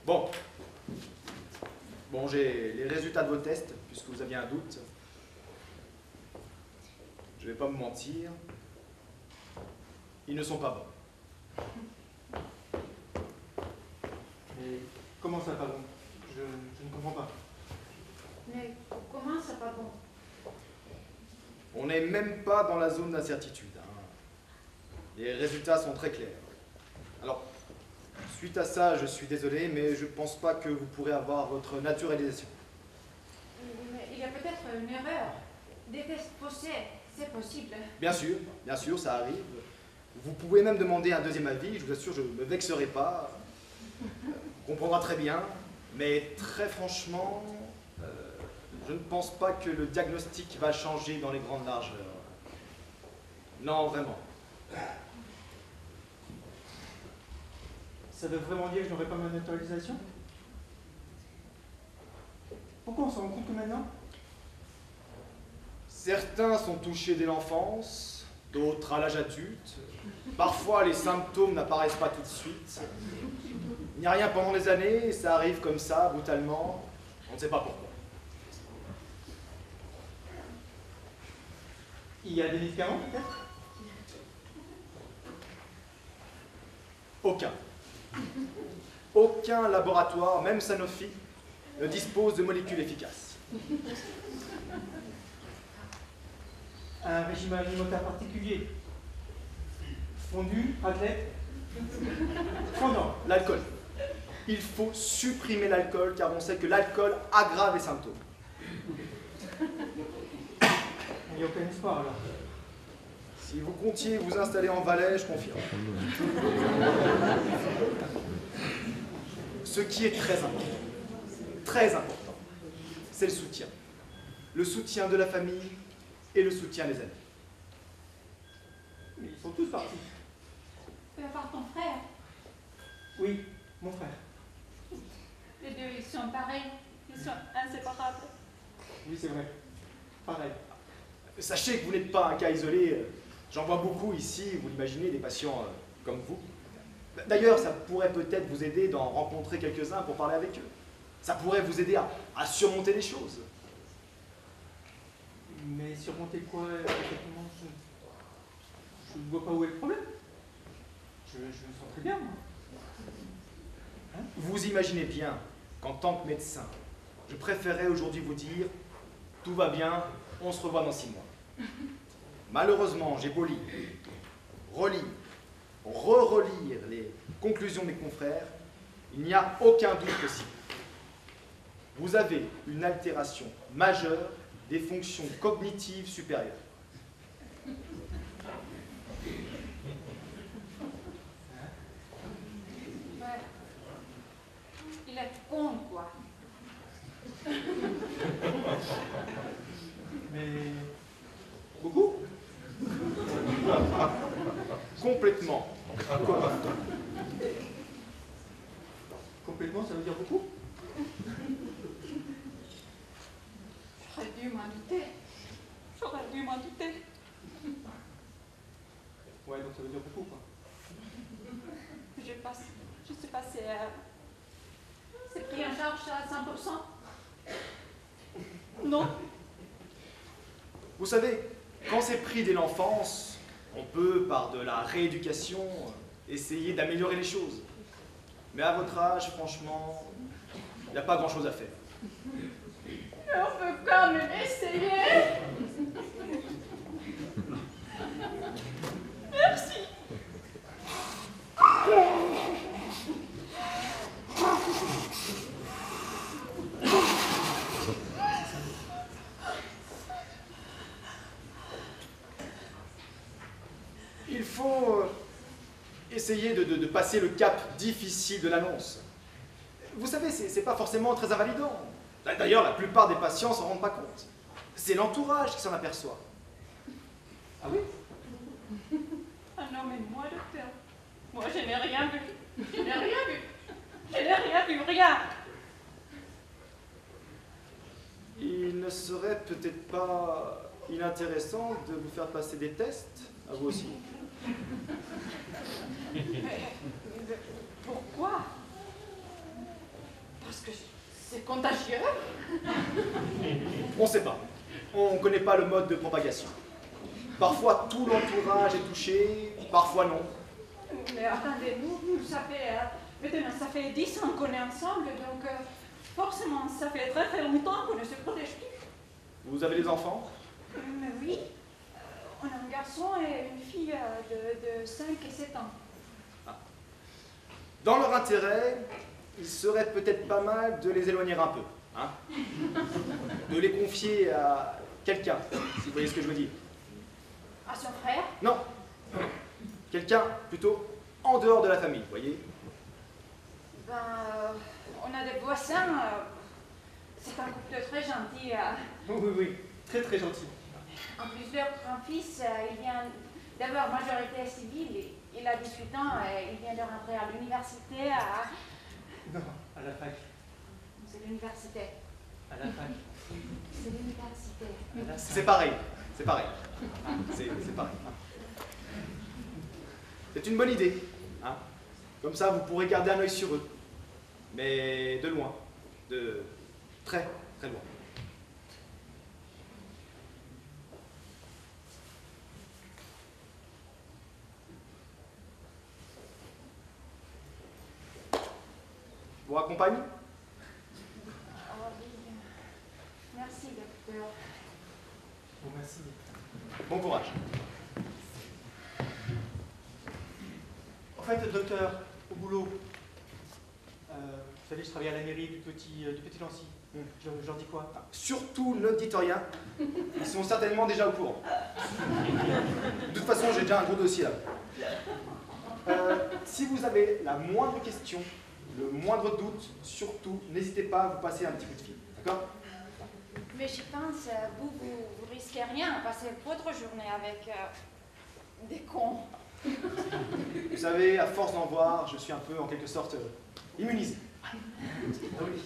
Bon. Bon, j'ai les résultats de vos tests, puisque vous aviez un doute. Je ne vais pas me mentir. Ils ne sont pas bons. Mais comment ça, pas bon? Je ne comprends pas. Mais comment ça pas bon? On n'est même pas dans la zone d'incertitude. Les résultats sont très clairs. Alors, suite à ça, je suis désolé, mais je ne pense pas que vous pourrez avoir votre naturalisation. Mais il y a peut-être une erreur. Des tests faussés, c'est possible. Bien sûr, ça arrive. Vous pouvez même demander un deuxième avis, je vous assure, je ne me vexerai pas. On comprendra très bien, mais très franchement, je ne pense pas que le diagnostic va changer dans les grandes largeurs. Non, vraiment. Ça veut vraiment dire que je n'aurai pas ma naturalisation? Pourquoi on s'en rend compte que maintenant? Certains sont touchés dès l'enfance, d'autres à l'âge adulte. Parfois, les symptômes n'apparaissent pas tout de suite. Il n'y a rien pendant des années, ça arrive comme ça, brutalement. On ne sait pas pourquoi. Il y a des médicaments, peut-être? Aucun. Aucun laboratoire, même Sanofi, ne dispose de molécules efficaces. Un régime alimentaire particulier? Fondu, raclette? Fondant? L'alcool. Il faut supprimer l'alcool car on sait que l'alcool aggrave les symptômes. Il n'y a aucun espoir alors. Si vous comptiez vous installer en Valais, je confirme. Ce qui est très important, c'est le soutien. Le soutien de la famille et le soutien des amis. Mais ils sont tous partis. Tu peux avoir ton frère. Oui, mon frère. Les deux, ils sont pareils. Ils sont inséparables. Oui, c'est vrai. Pareil. Sachez que vous n'êtes pas un cas isolé. J'en vois beaucoup ici, vous l'imaginez, des patients comme vous. D'ailleurs, ça pourrait peut-être vous aider d'en rencontrer quelques-uns pour parler avec eux. Ça pourrait vous aider à surmonter les choses. Mais surmonter quoi exactement? Je ne vois pas où est le problème. Je me sens très bien, moi. Hein? Vous imaginez bien qu'en tant que médecin, je préférais aujourd'hui vous dire « tout va bien, on se revoit dans 6 mois ». Malheureusement, j'ai beau lire, relire, re-relire les conclusions de mes confrères, il n'y a aucun doute possible. Vous avez une altération majeure des fonctions cognitives supérieures. Ouais. Il est con, quoi. Mais beaucoup? Complètement. Complètement, ça veut dire beaucoup? J'aurais dû m'en douter. J'aurais dû m'en douter. Ouais, donc ça veut dire beaucoup, quoi. Je sais pas, c'est pris en charge à 100%? Non. Vous savez, quand c'est pris dès l'enfance, on peut, par de la rééducation, essayer d'améliorer les choses. Mais à votre âge, franchement, il n'y a pas grand-chose à faire. Mais on peut quand même essayer. Merci. Il faut essayer de passer le cap difficile de l'annonce. Vous savez, c'est pas forcément très invalidant. D'ailleurs, la plupart des patients s'en rendent pas compte. C'est l'entourage qui s'en aperçoit. Ah oui? Ah non, mais moi, docteur, moi, je n'ai rien vu. Je n'ai rien vu. Je n'ai rien vu, rien. Il ne serait peut-être pas inintéressant de vous faire passer des tests, à vous aussi. Mais pourquoi? C'est contagieux. On ne sait pas. On ne connaît pas le mode de propagation. Parfois, tout l'entourage est touché, parfois non. Mais attendez-nous, maintenant ça fait 10 ans qu'on est ensemble, donc forcément ça fait très très longtemps qu'on ne se protège plus. Vous avez des enfants? Mais oui, on a un garçon et une fille de 5 et 7 ans. Dans leur intérêt, il serait peut-être pas mal de les éloigner un peu. Hein? De les confier à quelqu'un, si vous voyez ce que je veux dire. À son frère? Non. Quelqu'un plutôt en dehors de la famille, vous voyez. Ben, on a des voisins. C'est un couple très gentil. Oui, très très gentil. En plus, leur grand-fils, il vient d'avoir majorité civile. Il a 18 ans et il vient de rentrer à l'université. Non, à la fac. C'est l'université. À la fac. C'est l'université. C'est pareil, c'est pareil. C'est pareil. C'est une bonne idée. Hein? Comme ça, vous pourrez garder un œil sur eux. Mais de loin. De très, très loin. Vous raccompagne? Oh, oui. Merci, docteur. Bon, merci. Bon courage. En fait, docteur, au boulot, vous savez, je travaille à la mairie du petit Lancy. Je leur dis quoi? Surtout ne dites rien. Ils sont certainement déjà au courant. De toute façon, j'ai déjà un gros dossier là. Si vous avez la moindre question, le moindre doute, surtout, n'hésitez pas à vous passer un petit coup de fil. D'accord? Mais je pense, vous risquez rien à passer votre journée avec des cons. Vous savez, à force d'en voir, je suis un peu, en quelque sorte, immunisé. Ah oui.